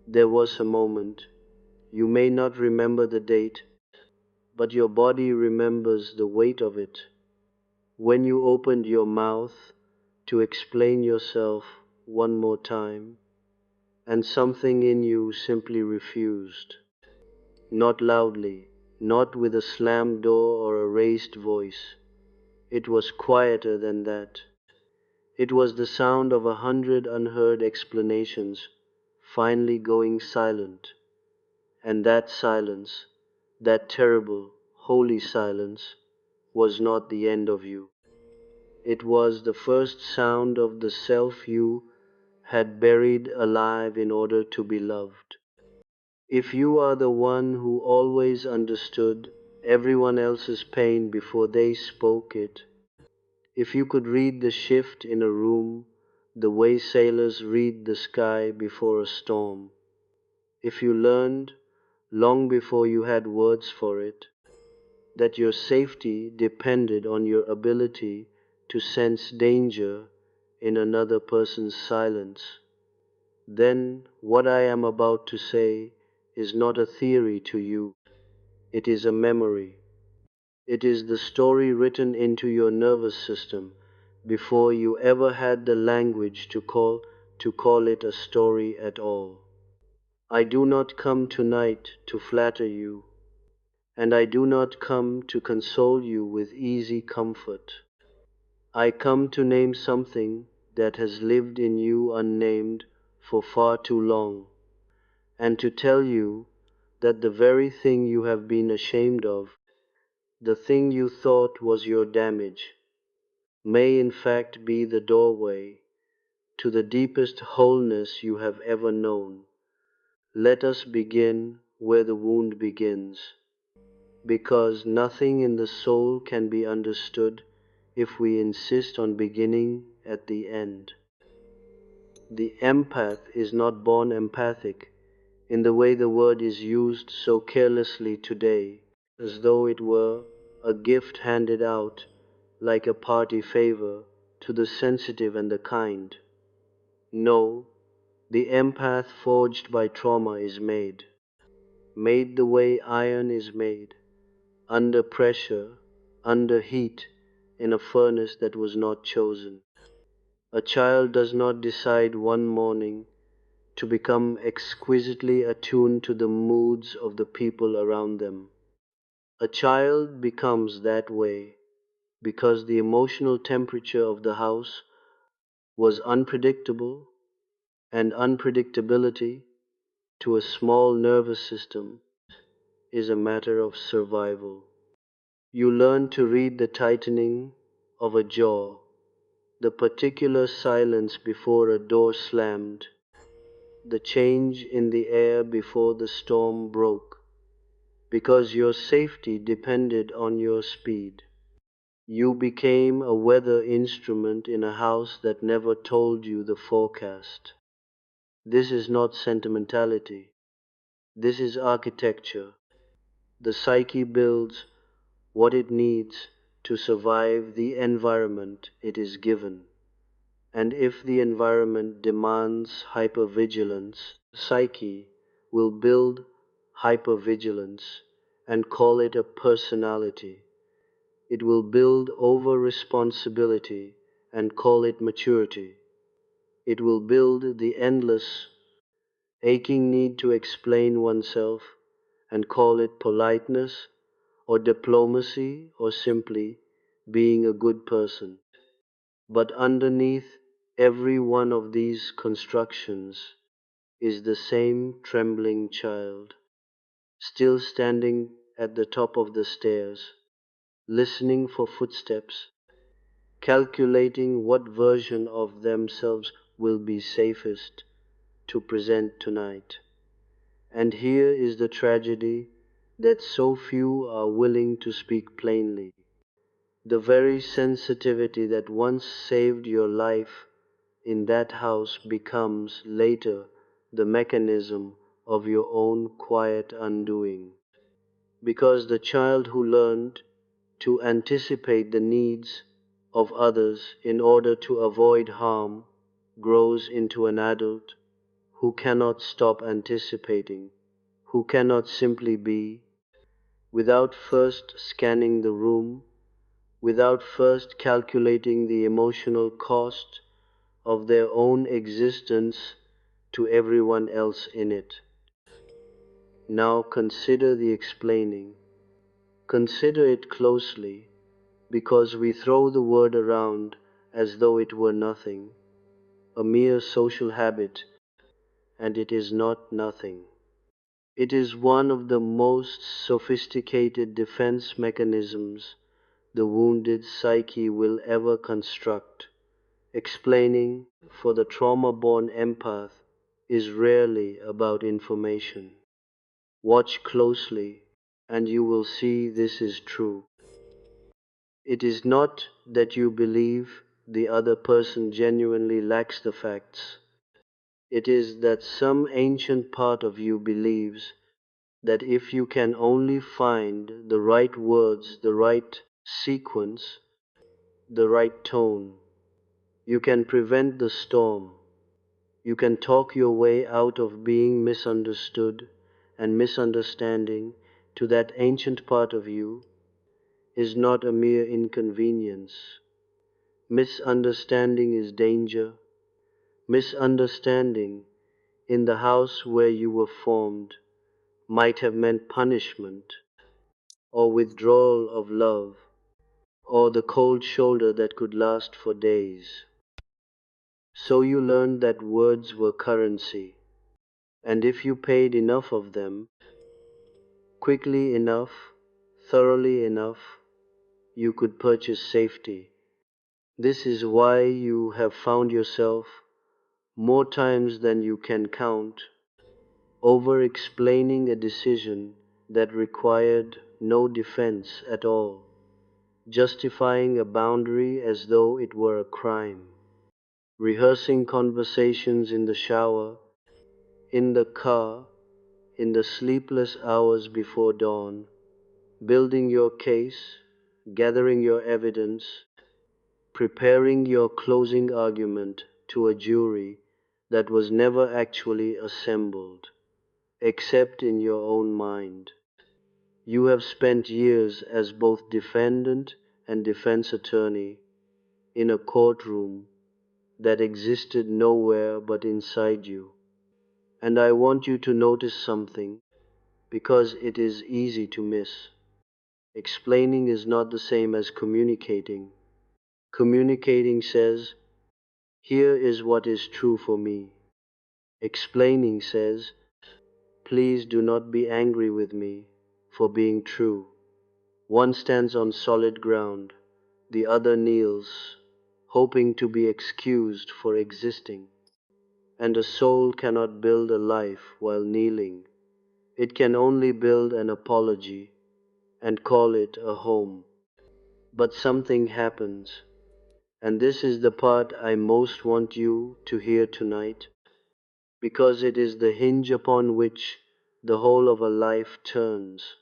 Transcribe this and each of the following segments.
There was a moment, you may not remember the date, but your body remembers the weight of it, when you opened your mouth to explain yourself one more time, and something in you simply refused. Not loudly, not with a slammed door or a raised voice. It was quieter than that. It was the sound of 100 unheard explanations finally going silent. And that silence, that terrible, holy silence, was not the end of you. It was the first sound of the self you had buried alive in order to be loved. If you are the one who always understood everyone else's pain before they spoke it, if you could read the shift in a room the way sailors read the sky before a storm, if you learned, long before you had words for it, that your safety depended on your ability to sense danger in another person's silence, then what I am about to say is not a theory to you. It is a memory. It is the story written into your nervous system before you ever had the language to call it a story at all. I do not come tonight to flatter you, and I do not come to console you with easy comfort. I come to name something that has lived in you unnamed for far too long, and to tell you that the very thing you have been ashamed of, the thing you thought was your damage, may in fact be the doorway to the deepest wholeness you have ever known. Let us begin where the wound begins, because nothing in the soul can be understood if we insist on beginning at the end. The empath is not born empathic in the way the word is used so carelessly today, as though it were a gift handed out like a party favor to the sensitive and the kind. No, the empath forged by trauma is made the way iron is made, under pressure, under heat, in a furnace that was not chosen. A child does not decide one morning to become exquisitely attuned to the moods of the people around them. A child becomes that way because the emotional temperature of the house was unpredictable, and unpredictability to a small nervous system is a matter of survival. You learn to read the tightening of a jaw, the particular silence before a door slammed, the change in the air before the storm broke, because your safety depended on your speed. You became a weather instrument in a house that never told you the forecast. This is not sentimentality. This is architecture. The psyche builds what it needs to survive the environment it is given. And if the environment demands hypervigilance, the psyche will build hypervigilance and call it a personality. It will build over responsibility and call it maturity. It will build the endless, aching need to explain oneself and call it politeness or diplomacy or simply being a good person. But underneath every one of these constructions is the same trembling child, still standing at the top of the stairs, listening for footsteps, calculating what version of themselves will be safest to present tonight. And here is the tragedy that so few are willing to speak plainly. The very sensitivity that once saved your life in that house becomes later the mechanism of your own quiet undoing. Because the child who learned to anticipate the needs of others in order to avoid harm grows into an adult who cannot stop anticipating, who cannot simply be, without first scanning the room, without first calculating the emotional cost of their own existence to everyone else in it. Now consider the explaining. Consider it closely, because we throw the word around as though it were nothing, a mere social habit, and it is not nothing. It is one of the most sophisticated defense mechanisms the wounded psyche will ever construct. Explaining for the trauma-born empath is rarely about information. Watch closely, and you will see this is true. It is not that you believe the other person genuinely lacks the facts. It is that some ancient part of you believes that if you can only find the right words, the right sequence, the right tone, you can prevent the storm. You can talk your way out of being misunderstood, and misunderstanding to that ancient part of you is not a mere inconvenience. Misunderstanding is danger. Misunderstanding in the house where you were formed might have meant punishment, or withdrawal of love, or the cold shoulder that could last for days. So you learned that words were currency, and if you paid enough of them, quickly enough, thoroughly enough, you could purchase safety. This is why you have found yourself, more times than you can count, over-explaining a decision that required no defense at all, justifying a boundary as though it were a crime, rehearsing conversations in the shower, in the car, in the sleepless hours before dawn, building your case, gathering your evidence, preparing your closing argument to a jury that was never actually assembled, except in your own mind. You have spent years as both defendant and defense attorney in a courtroom that existed nowhere but inside you. And I want you to notice something, because it is easy to miss. Explaining is not the same as communicating. Communicating says, "Here is what is true for me." Explaining says, "Please do not be angry with me for being true." One stands on solid ground, the other kneels, hoping to be excused for existing. And a soul cannot build a life while kneeling. It can only build an apology and call it a home. But something happens, and this is the part I most want you to hear tonight, because it is the hinge upon which the whole of a life turns.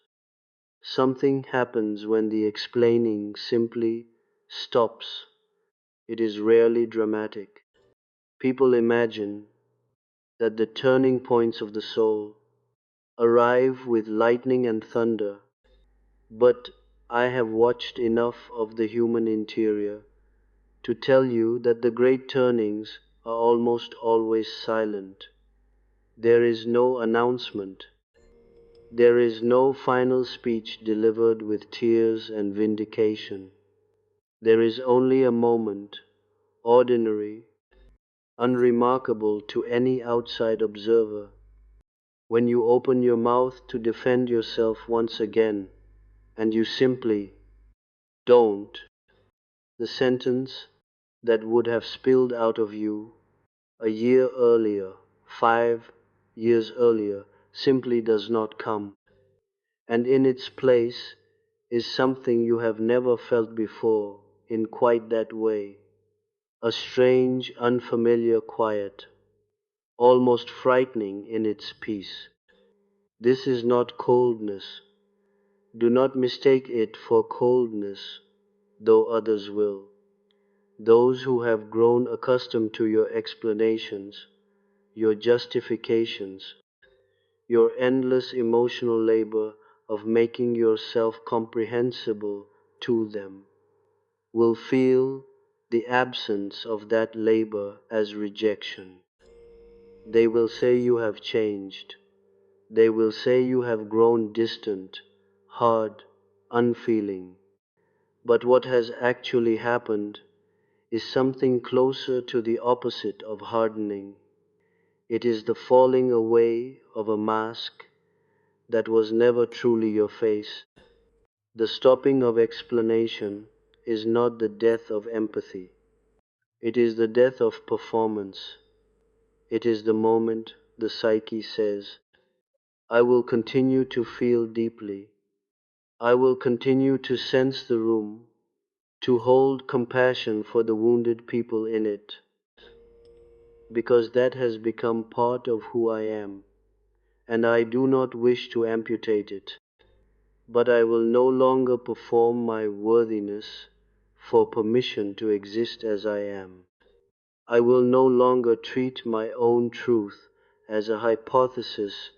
Something happens when the explaining simply stops. It is rarely dramatic. People imagine that the turning points of the soul arrive with lightning and thunder, but I have watched enough of the human interior to tell you that the great turnings are almost always silent. There is no announcement. There is no final speech delivered with tears and vindication. There is only a moment, ordinary, unremarkable to any outside observer, when you open your mouth to defend yourself once again, and you simply don't. The sentence that would have spilled out of you a year earlier, 5 years earlier, simply does not come, and in its place is something you have never felt before in quite that way, a strange, unfamiliar quiet, almost frightening in its peace. This is not coldness. Do not mistake it for coldness, though others will. Those who have grown accustomed to your explanations, your justifications, your endless emotional labor of making yourself comprehensible to them, will feel the absence of that labor as rejection. They will say you have changed. They will say you have grown distant, hard, unfeeling. But what has actually happened is something closer to the opposite of hardening. It is the falling away of a mask that was never truly your face. The stopping of explanation is not the death of empathy. It is the death of performance. It is the moment the psyche says, I will continue to feel deeply. I will continue to sense the room, to hold compassion for the wounded people in it, because that has become part of who I am, and I do not wish to amputate it. But I will no longer perform my worthiness for permission to exist as I am. I will no longer treat my own truth as a hypothesis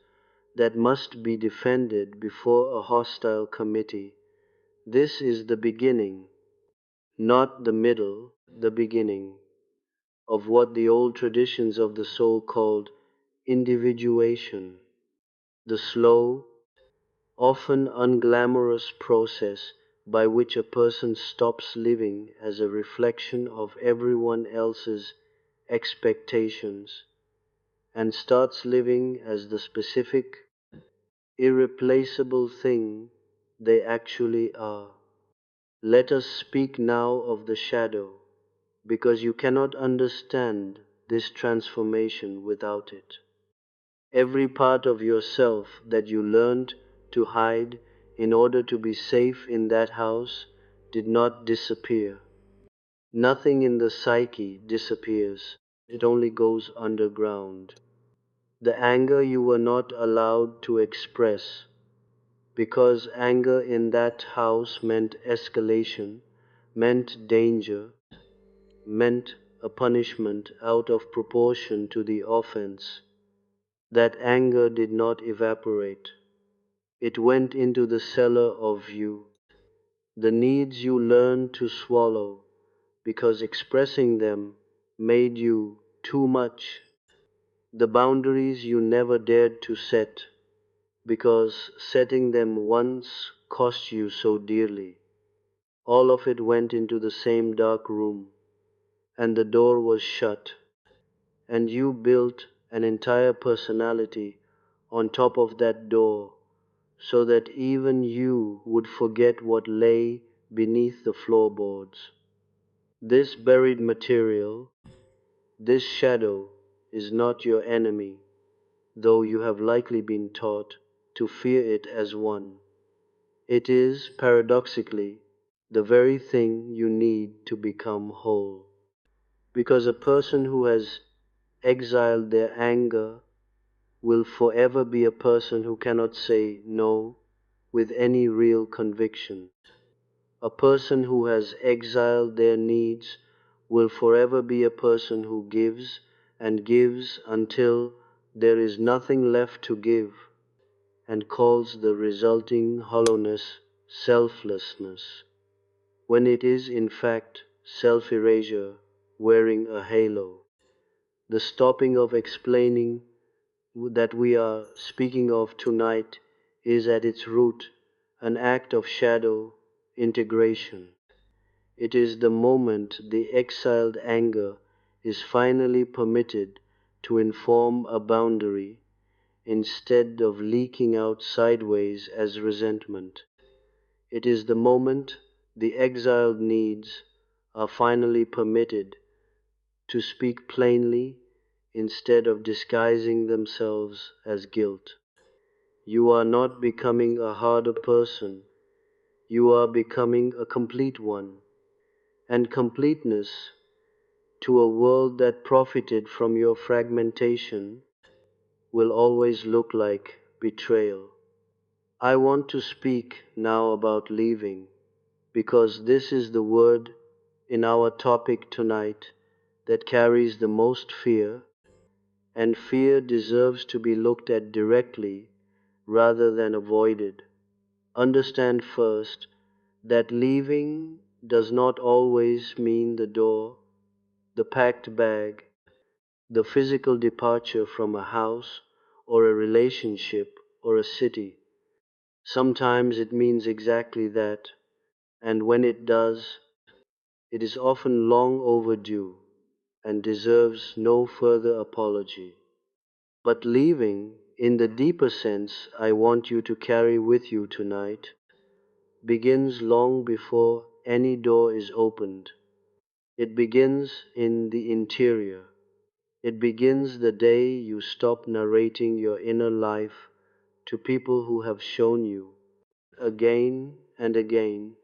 that must be defended before a hostile committee. This is the beginning, not the middle, the beginning, of what the old traditions of the soul called individuation, the slow, often unglamorous process by which a person stops living as a reflection of everyone else's expectations and starts living as the specific, irreplaceable thing they actually are. Let us speak now of the shadow, because you cannot understand this transformation without it. Every part of yourself that you learned to hide in order to be safe in that house did not disappear. Nothing in the psyche disappears, it only goes underground. The anger you were not allowed to express, because anger in that house meant escalation, meant danger, meant a punishment out of proportion to the offense. That anger did not evaporate. It went into the cellar of you. The needs you learned to swallow, because expressing them made you too much. The boundaries you never dared to set, because setting them once cost you so dearly. All of it went into the same dark room, and the door was shut, and you built an entire personality on top of that door, so that even you would forget what lay beneath the floorboards. This buried material, this shadow, is not your enemy, though you have likely been taught to fear it as one. It is, paradoxically, the very thing you need to become whole. Because a person who has exiled their anger will forever be a person who cannot say no with any real conviction. A person who has exiled their needs will forever be a person who gives and gives until there is nothing left to give, and calls the resulting hollowness selflessness, when it is in fact self-erasure wearing a halo. The stopping of explaining that we are speaking of tonight is at its root an act of shadow integration. It is the moment the exiled anger is finally permitted to inform a boundary instead of leaking out sideways as resentment. It is the moment the exiled needs are finally permitted to speak plainly instead of disguising themselves as guilt. You are not becoming a harder person, you are becoming a complete one, and completeness to a world that profited from your fragmentation will always look like betrayal. I want to speak now about leaving, because this is the word in our topic tonight that carries the most fear and fear deserves to be looked at directly rather than avoided. Understand first that leaving does not always mean the door, the packed bag, the physical departure from a house or a relationship or a city. Sometimes it means exactly that, and when it does, it is often long overdue and deserves no further apology. But leaving, in the deeper sense I want you to carry with you tonight, begins long before any door is opened. It begins in the interior. It begins the day you stop narrating your inner life to people who have shown you, again and again,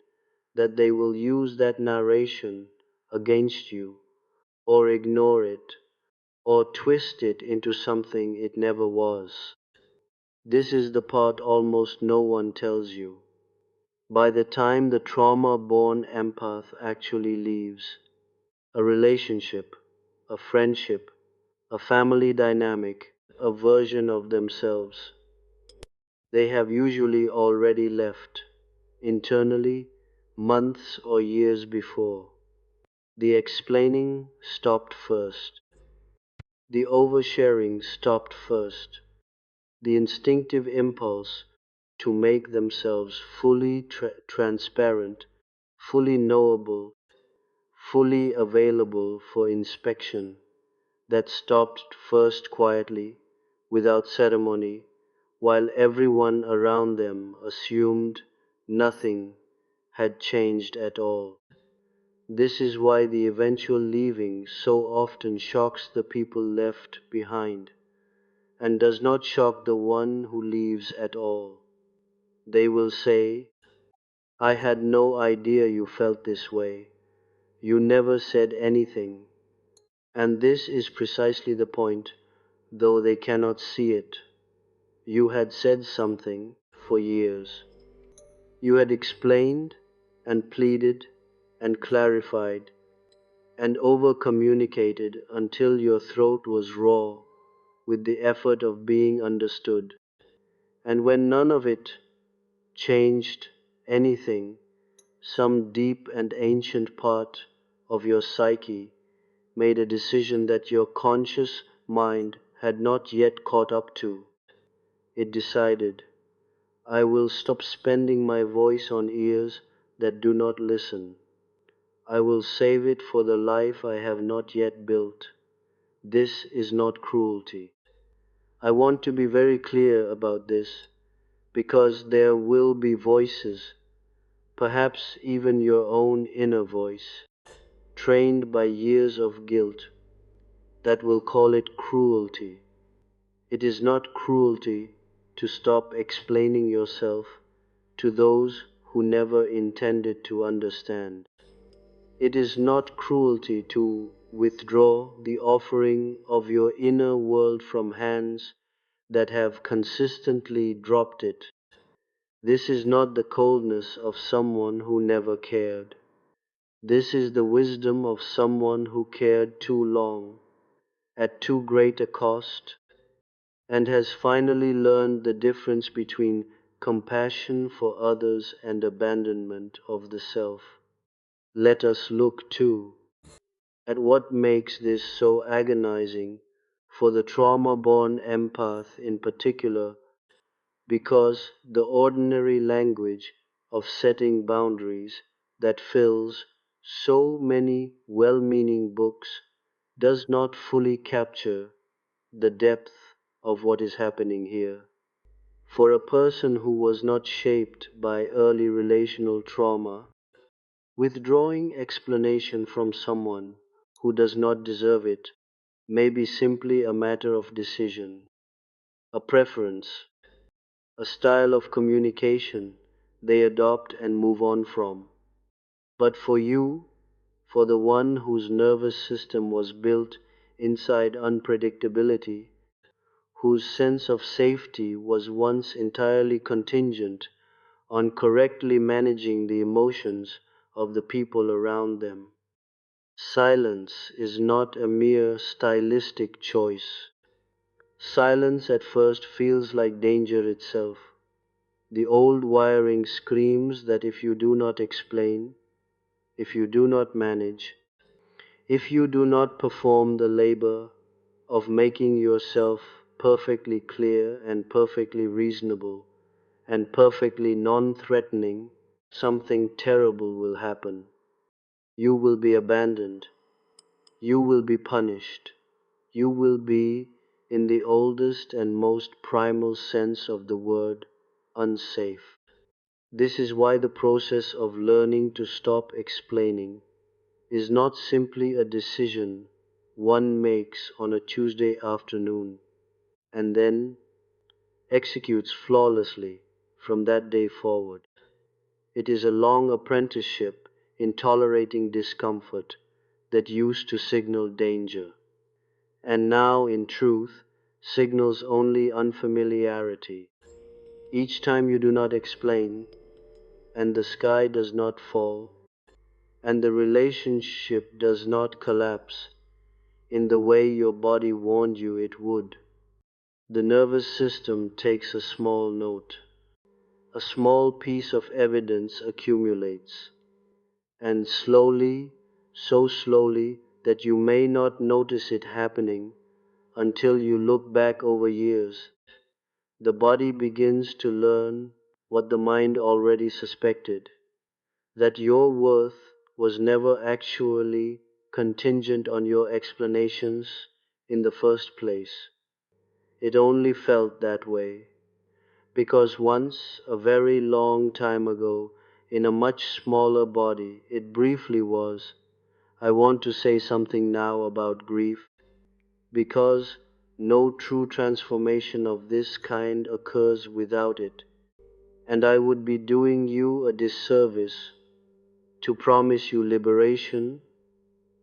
that they will use that narration against you, or ignore it, or twist it into something it never was. This is the part almost no one tells you. By the time the trauma-born empath actually leaves, a relationship, a friendship, a family dynamic, a version of themselves, they have usually already left, internally, months or years before. The explaining stopped first. The oversharing stopped first. The instinctive impulse to make themselves fully transparent, fully knowable, fully available for inspection, that stopped first quietly, without ceremony, while everyone around them assumed nothing had changed at all. This is why the eventual leaving so often shocks the people left behind, and does not shock the one who leaves at all. They will say, "I had no idea you felt this way. You never said anything." And this is precisely the point, though they cannot see it. You had said something for years. You had explained and pleaded and clarified and over-communicated until your throat was raw with the effort of being understood. And when none of it changed anything, some deep and ancient part of your psyche made a decision that your conscious mind had not yet caught up to. It decided, "I will stop spending my voice on ears that do not listen. I will save it for the life I have not yet built." This is not cruelty. I want to be very clear about this, because there will be voices, perhaps even your own inner voice, trained by years of guilt, that will call it cruelty. It is not cruelty to stop explaining yourself to those who never intended to understand. It is not cruelty to withdraw the offering of your inner world from hands that have consistently dropped it. This is not the coldness of someone who never cared. This is the wisdom of someone who cared too long, at too great a cost, and has finally learned the difference between compassion for others and abandonment of the self. Let us look, too, at what makes this so agonizing for the trauma-born empath in particular, because the ordinary language of setting boundaries that fills so many well-meaning books does not fully capture the depth of what is happening here. For a person who was not shaped by early relational trauma, withdrawing explanation from someone who does not deserve it may be simply a matter of decision, a preference, a style of communication they adopt and move on from. But for you, for the one whose nervous system was built inside unpredictability, whose sense of safety was once entirely contingent on correctly managing the emotions of the people around them, silence is not a mere stylistic choice. Silence at first feels like danger itself. The old wiring screams that if you do not explain, if you do not manage, if you do not perform the labor of making yourself perfectly clear and perfectly reasonable and perfectly non-threatening, something terrible will happen. You will be abandoned. You will be punished. You will be, in the oldest and most primal sense of the word, unsafe. This is why the process of learning to stop explaining is not simply a decision one makes on a Tuesday afternoon and then executes flawlessly from that day forward. It is a long apprenticeship in tolerating discomfort that used to signal danger, and now, in truth, signals only unfamiliarity. Each time you do not explain, and the sky does not fall, and the relationship does not collapse in the way your body warned you it would, the nervous system takes a small note. A small piece of evidence accumulates, and slowly, so slowly that you may not notice it happening until you look back over years, the body begins to learn what the mind already suspected, that your worth was never actually contingent on your explanations in the first place. It only felt that way, because once, a very long time ago, in a much smaller body, it briefly was. I want to say something now about grief, because no true transformation of this kind occurs without it, and I would be doing you a disservice to promise you liberation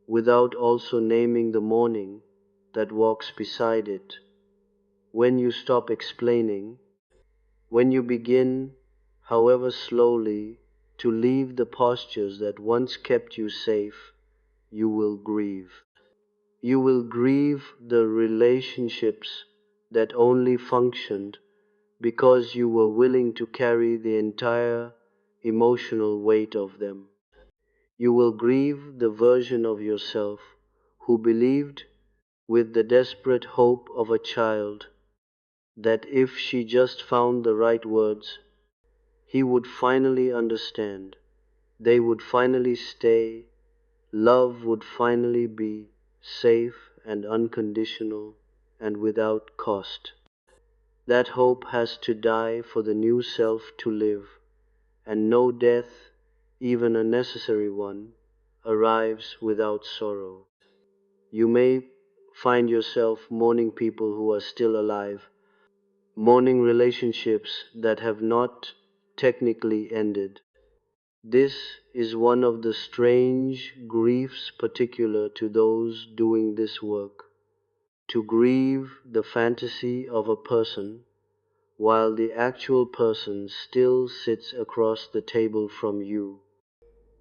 without also naming the morning that walks beside it. When you stop explaining, when you begin, however slowly, to leave the postures that once kept you safe, you will grieve. You will grieve the relationships that only functioned because you were willing to carry the entire emotional weight of them. You will grieve the version of yourself who believed, with the desperate hope of a child, that if she just found the right words, he would finally understand, they would finally stay, love would finally be safe and unconditional and without cost. That hope has to die for the new self to live, and no death, even a necessary one, arrives without sorrow. You may find yourself mourning people who are still alive, mourning relationships that have not technically ended. This is one of the strange griefs particular to those doing this work, to grieve the fantasy of a person while the actual person still sits across the table from you,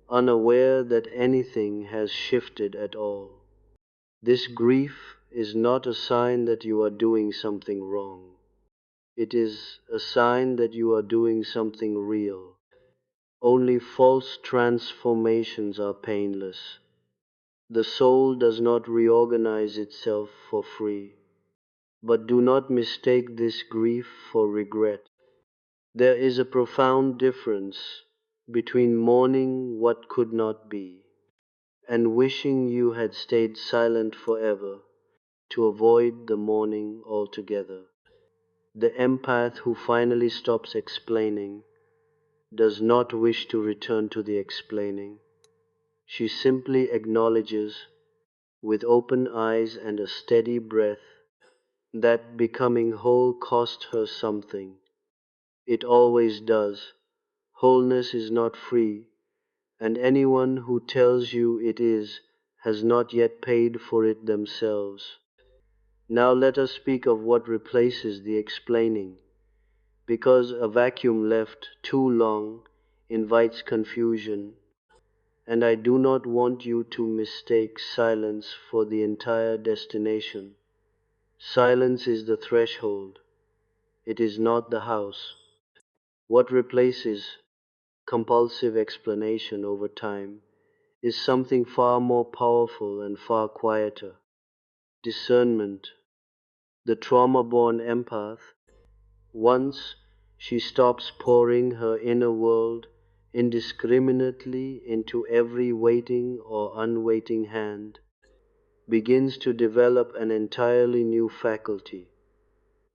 unaware that anything has shifted at all. This grief is not a sign that you are doing something wrong. It is a sign that you are doing something real. Only false transformations are painless. The soul does not reorganize itself for free. But do not mistake this grief for regret. There is a profound difference between mourning what could not be and wishing you had stayed silent forever to avoid the mourning altogether. The empath who finally stops explaining does not wish to return to the explaining. She simply acknowledges, with open eyes and a steady breath, that becoming whole cost her something. It always does. Wholeness is not free, and anyone who tells you it is has not yet paid for it themselves. Now let us speak of what replaces the explaining, because a vacuum left too long invites confusion, and I do not want you to mistake silence for the entire destination. Silence is the threshold, it is not the house. What replaces compulsive explanation over time is something far more powerful and far quieter: discernment. The trauma-born empath, once she stops pouring her inner world indiscriminately into every waiting or unwaiting hand, begins to develop an entirely new faculty: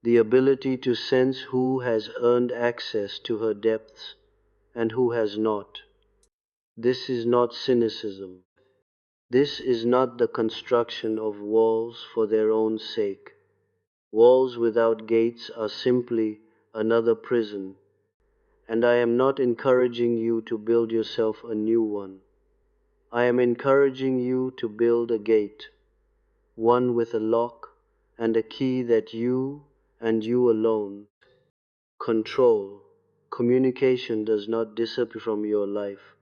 the ability to sense who has earned access to her depths and who has not. This is not cynicism. This is not the construction of walls for their own sake. Walls without gates are simply another prison, and I am not encouraging you to build yourself a new one. I am encouraging you to build a gate, one with a lock and a key that you and you alone control. Communication does not disappear from your life,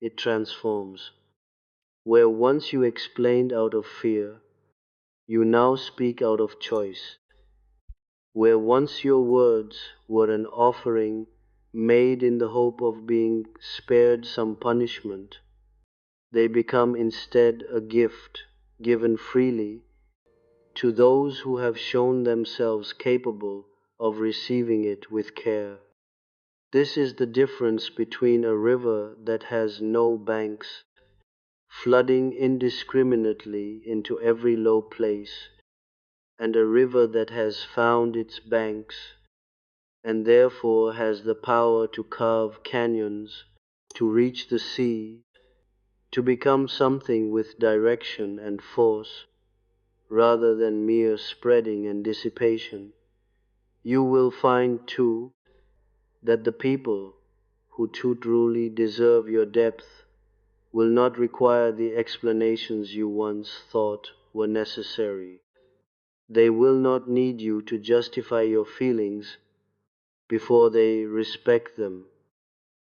it transforms. Where once you explained out of fear, you now speak out of choice. Where once your words were an offering made in the hope of being spared some punishment, they become instead a gift given freely to those who have shown themselves capable of receiving it with care. This is the difference between a river that has no banks, flooding indiscriminately into every low place, and a river that has found its banks, and therefore has the power to carve canyons, to reach the sea, to become something with direction and force, rather than mere spreading and dissipation. You will find, too, that the people who too truly deserve your depth will not require the explanations you once thought were necessary. They will not need you to justify your feelings before they respect them.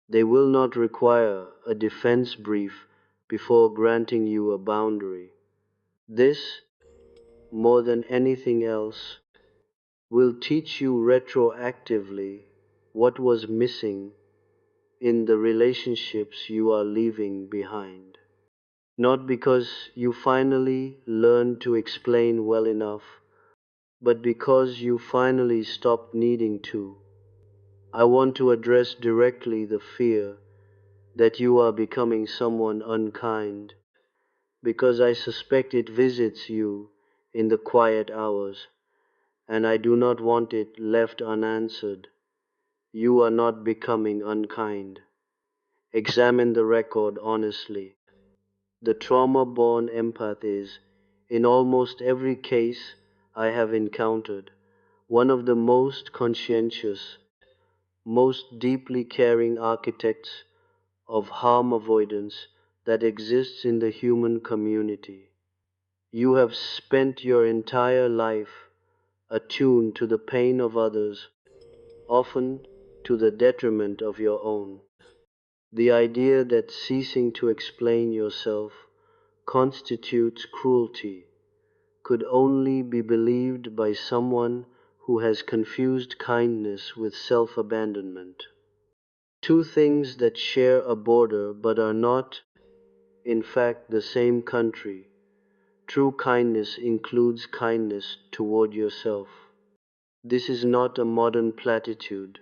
They will not require a defense brief before granting you a boundary. This, more than anything else, will teach you retroactively what was missing in the relationships you are leaving behind. Not because you finally learned to explain well enough, but because you finally stopped needing to. I want to address directly the fear that you are becoming someone unkind, because I suspect it visits you in the quiet hours, and I do not want it left unanswered. You are not becoming unkind. Examine the record honestly. The trauma-born empath is, in almost every case I have encountered, one of the most conscientious, most deeply caring architects of harm avoidance that exists in the human community. You have spent your entire life attuned to the pain of others, often to the detriment of your own. The idea that ceasing to explain yourself constitutes cruelty could only be believed by someone who has confused kindness with self-abandonment. Two things that share a border but are not, in fact, the same country. True kindness includes kindness toward yourself. This is not a modern platitude.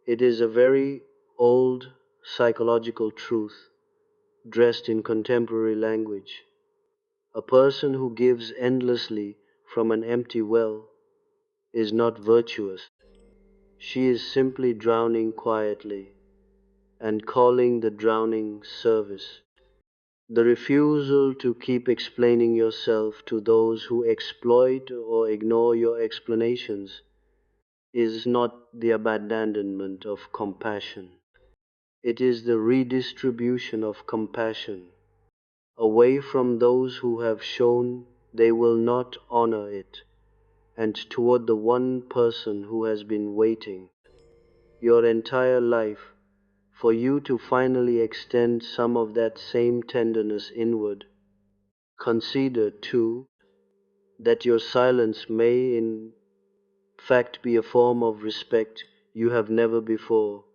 It is a very old psychological truth dressed in contemporary language. A person who gives endlessly from an empty well is not virtuous. She is simply drowning quietly and calling the drowning service. The refusal to keep explaining yourself to those who exploit or ignore your explanations is not the abandonment of compassion. It is the redistribution of compassion away from those who have shown they will not honor it, and toward the one person who has been waiting your entire life for you to finally extend some of that same tenderness inward. Consider, too, that your silence may in fact be a form of respect you have never before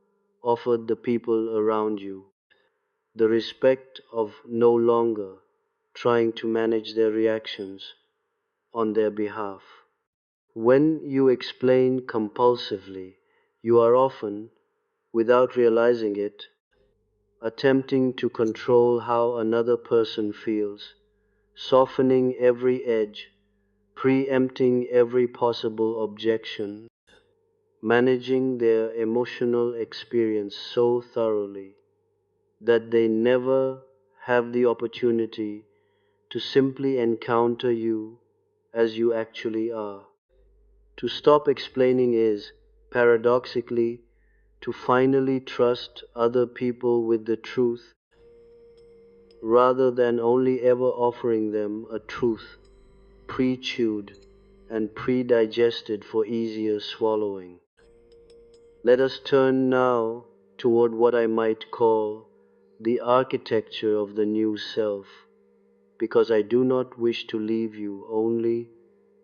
offered the people around you. The respect of no longer trying to manage their reactions on their behalf. When you explain compulsively, you are often, without realizing it, attempting to control how another person feels, softening every edge, preempting every possible objection, managing their emotional experience so thoroughly that they never have the opportunity to simply encounter you as you actually are. To stop explaining is, paradoxically, to finally trust other people with the truth rather than only ever offering them a truth pre-chewed and pre-digested for easier swallowing. Let us turn now toward what I might call the architecture of the new self, because I do not wish to leave you only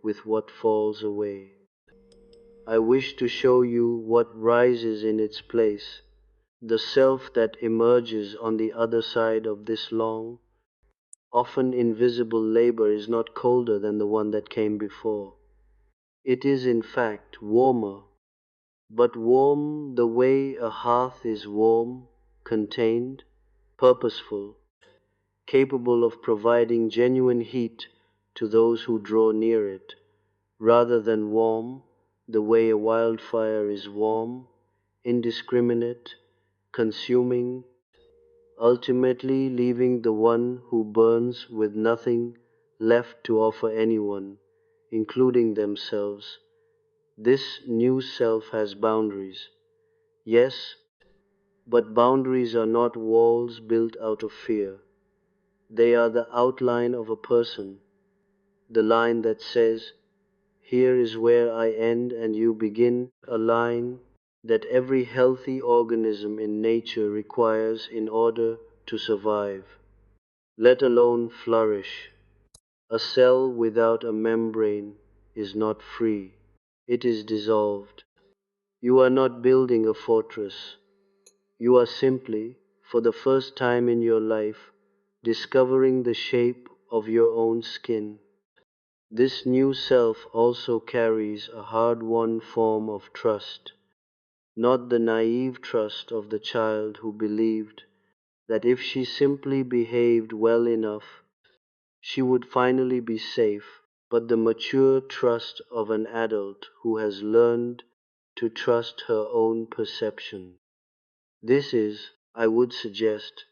with what falls away. I wish to show you what rises in its place, the self that emerges on the other side of this long, often invisible labor is not colder than the one that came before. It is in fact warmer, but warm the way a hearth is warm, contained, purposeful, capable of providing genuine heat to those who draw near it, rather than warm the way a wildfire is warm, indiscriminate, consuming, ultimately leaving the one who burns with nothing left to offer anyone, including themselves. This new self has boundaries, yes, but boundaries are not walls built out of fear. They are the outline of a person, the line that says, here is where I end and you begin, a line that every healthy organism in nature requires in order to survive, let alone flourish. A cell without a membrane is not free, it is dissolved. You are not building a fortress, you are simply, for the first time in your life, discovering the shape of your own skin. This new self also carries a hard-won form of trust, not the naive trust of the child who believed that if she simply behaved well enough, she would finally be safe, but the mature trust of an adult who has learned to trust her own perception. This is, I would suggest,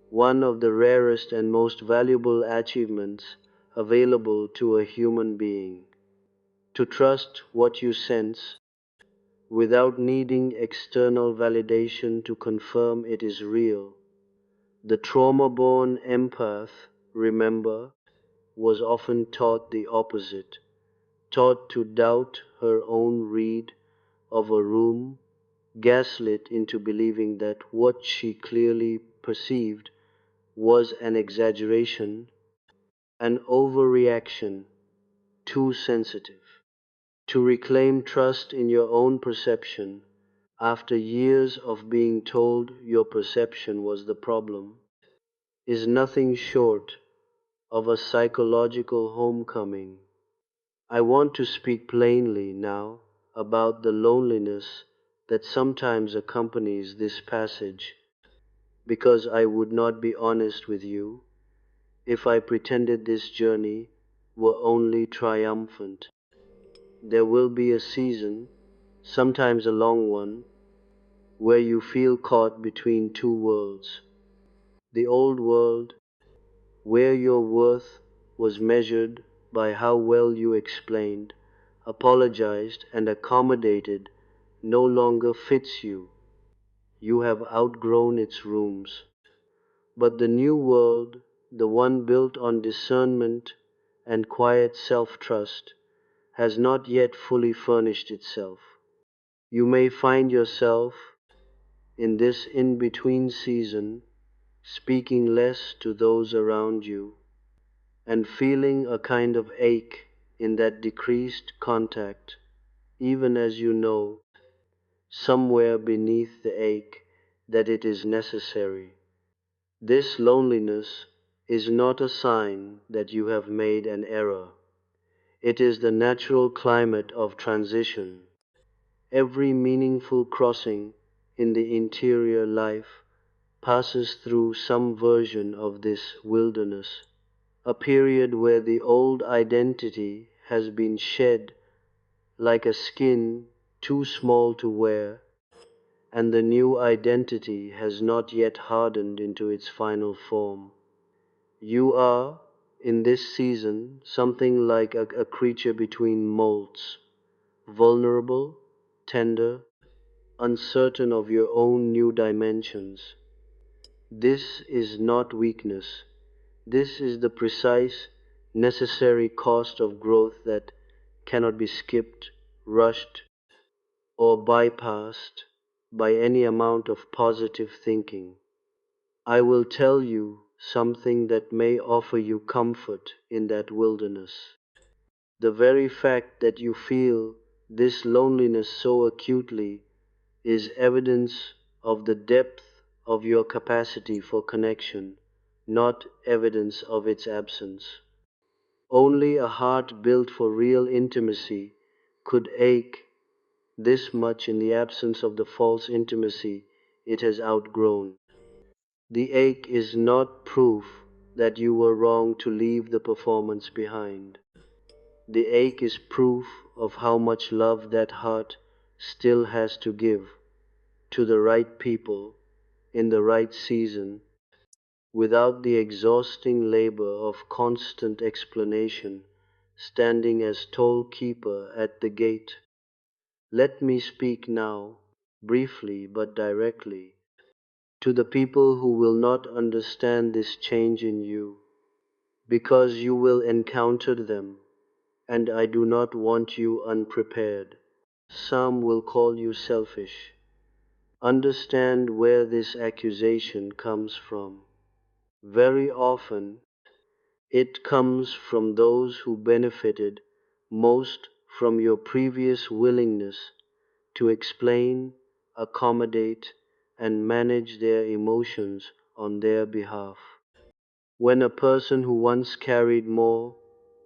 one of the rarest and most valuable achievements available to a human being. To trust what you sense without needing external validation to confirm it is real. The trauma-born empath, remember, was often taught the opposite, taught to doubt her own read of a room, gaslit into believing that what she clearly perceived was an exaggeration, an overreaction, too sensitive. To reclaim trust in your own perception after years of being told your perception was the problem is nothing short of a psychological homecoming. I want to speak plainly now about the loneliness that sometimes accompanies this passage, because I would not be honest with you if I pretended this journey were only triumphant. There will be a season, sometimes a long one, where you feel caught between two worlds. The old world, where your worth was measured by how well you explained, apologized, and accommodated, no longer fits you. You have outgrown its rooms. But the new world, the one built on discernment and quiet self-trust, has not yet fully furnished itself. You may find yourself in this in-between season speaking less to those around you, and feeling a kind of ache in that decreased contact, even as you know, somewhere beneath the ache, that it is necessary. This loneliness is not a sign that you have made an error. It is the natural climate of transition. Every meaningful crossing in the interior life passes through some version of this wilderness, a period where the old identity has been shed like a skin too small to wear, and the new identity has not yet hardened into its final form. You are, in this season, something like a creature between molds, vulnerable, tender, uncertain of your own new dimensions. This is not weakness. This is the precise, necessary cost of growth that cannot be skipped, rushed, or bypassed by any amount of positive thinking. I will tell you something that may offer you comfort in that wilderness. The very fact that you feel this loneliness so acutely is evidence of the depth of your capacity for connection, not evidence of its absence. Only a heart built for real intimacy could ache this much in the absence of the false intimacy it has outgrown. The ache is not proof that you were wrong to leave the performance behind. The ache is proof of how much love that heart still has to give to the right people in the right season without the exhausting labor of constant explanation standing as toll keeper at the gate. Let me speak now, briefly but directly, to the people who will not understand this change in you, because you will encounter them, and I do not want you unprepared. Some will call you selfish. Understand where this accusation comes from. Very often, it comes from those who benefited most from your previous willingness to explain, accommodate, and manage their emotions on their behalf. When a person who once carried more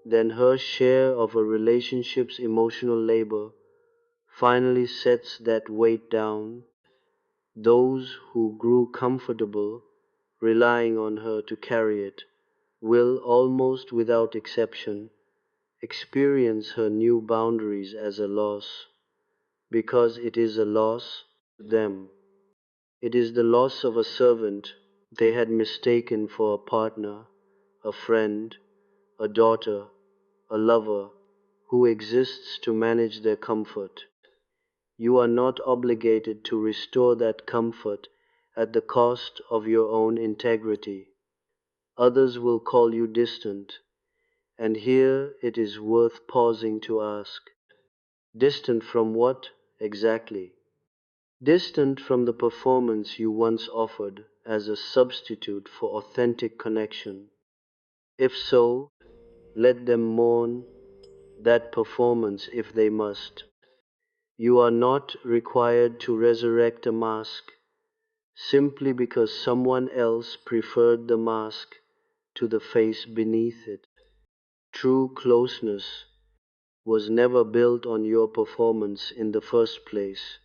than her share of a relationship's emotional labor finally sets that weight down, those who grew comfortable relying on her to carry it will, almost without exception, experience her new boundaries as a loss, because it is a loss to them. It is the loss of a servant they had mistaken for a partner, a friend, a daughter, a lover, who exists to manage their comfort. You are not obligated to restore that comfort at the cost of your own integrity. Others will call you distant, and here it is worth pausing to ask, distant from what exactly? Distant from the performance you once offered as a substitute for authentic connection. If so, let them mourn that performance if they must. You are not required to resurrect a mask simply because someone else preferred the mask to the face beneath it. True closeness was never built on your performance in the first place.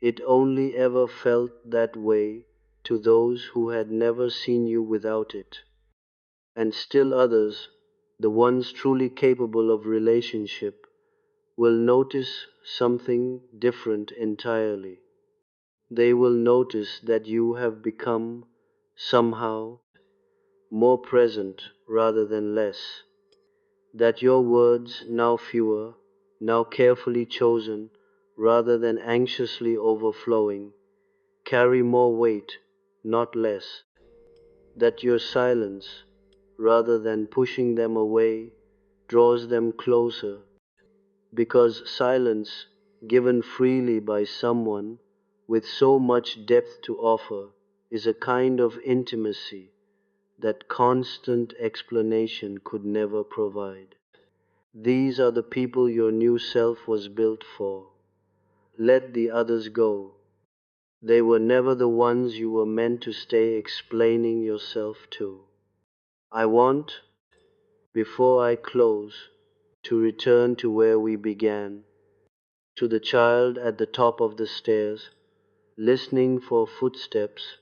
It only ever felt that way to those who had never seen you without it. And still others, the ones truly capable of relationship, will notice something different entirely. They will notice that you have become, somehow, more present rather than less, that your words, now fewer, now carefully chosen rather than anxiously overflowing, carry more weight, not less, that your silence, rather than pushing them away, draws them closer, because silence given freely by someone with so much depth to offer is a kind of intimacy that constant explanation could never provide. These are the people your new self was built for. Let the others go. They were never the ones you were meant to stay explaining yourself to. I want, before I close, to return to where we began, to the child at the top of the stairs, listening for footsteps,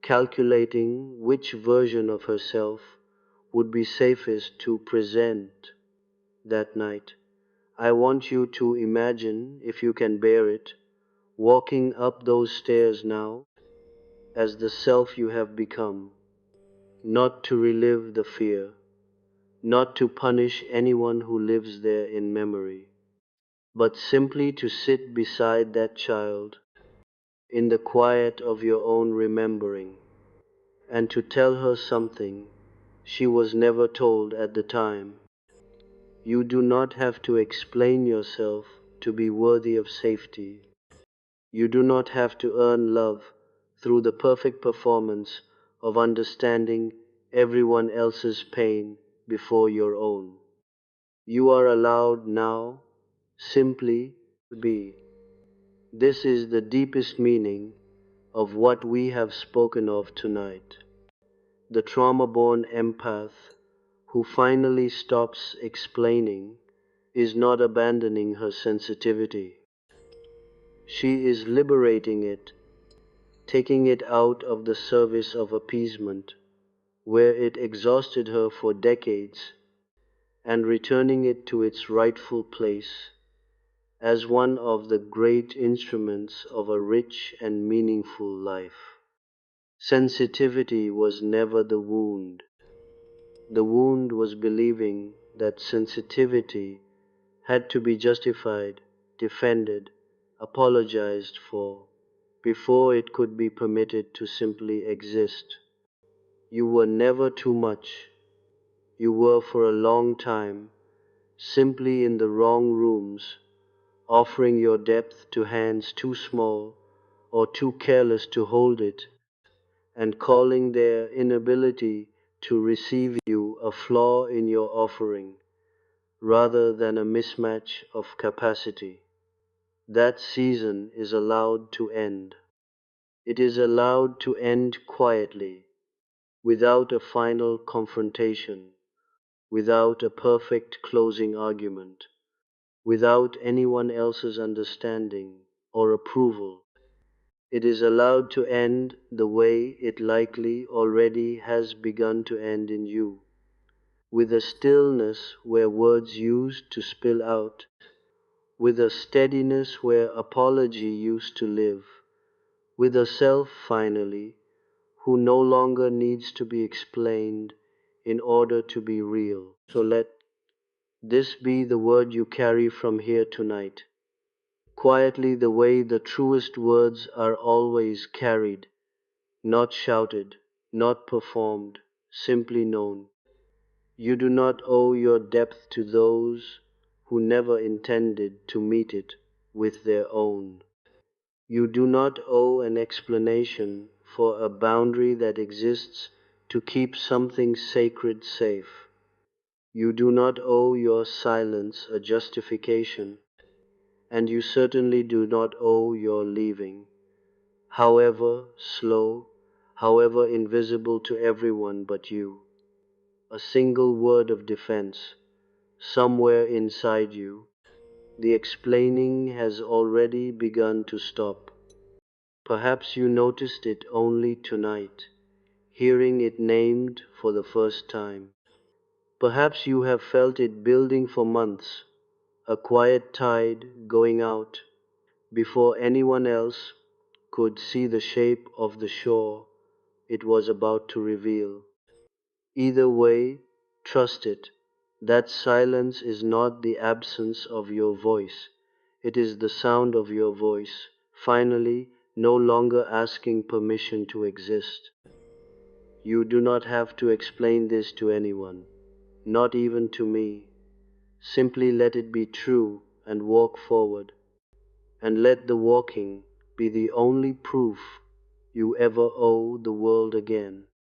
calculating which version of herself would be safest to present that night. I want you to imagine, if you can bear it, walking up those stairs now as the self you have become, not to relive the fear, not to punish anyone who lives there in memory, but simply to sit beside that child in the quiet of your own remembering, and to tell her something she was never told at the time. You do not have to explain yourself to be worthy of safety. You do not have to earn love through the perfect performance of understanding everyone else's pain before your own. You are allowed now simply to be. This is the deepest meaning of what we have spoken of tonight. The trauma-born empath who finally stops explaining is not abandoning her sensitivity. She is liberating it, taking it out of the service of appeasement, where it exhausted her for decades, and returning it to its rightful place as one of the great instruments of a rich and meaningful life. Sensitivity was never the wound. The wound was believing that sensitivity had to be justified, defended, apologized for, before it could be permitted to simply exist. You were never too much. You were for a long time simply in the wrong rooms, offering your depth to hands too small or too careless to hold it, and calling their inability to receive you a flaw in your offering, rather than a mismatch of capacity. That season is allowed to end. It is allowed to end quietly, without a final confrontation, without a perfect closing argument, without anyone else's understanding or approval. It is allowed to end the way it likely already has begun to end in you, with a stillness where words used to spill out, with a steadiness where apology used to live, with a self, finally, who no longer needs to be explained in order to be real. So let this be the word you carry from here tonight, quietly the way the truest words are always carried, not shouted, not performed, simply known. You do not owe your depth to those who never intended to meet it with their own. You do not owe an explanation for a boundary that exists to keep something sacred safe. You do not owe your silence a justification, and you certainly do not owe your leaving, however slow, however invisible to everyone but you. A single word of defense, somewhere inside you, the explaining has already begun to stop. Perhaps you noticed it only tonight, hearing it named for the first time. Perhaps you have felt it building for months, a quiet tide going out before anyone else could see the shape of the shore it was about to reveal. Either way, trust it. That silence is not the absence of your voice. It is the sound of your voice, finally, no longer asking permission to exist. You do not have to explain this to anyone, not even to me. Simply let it be true and walk forward, and let the walking be the only proof you ever owe the world again.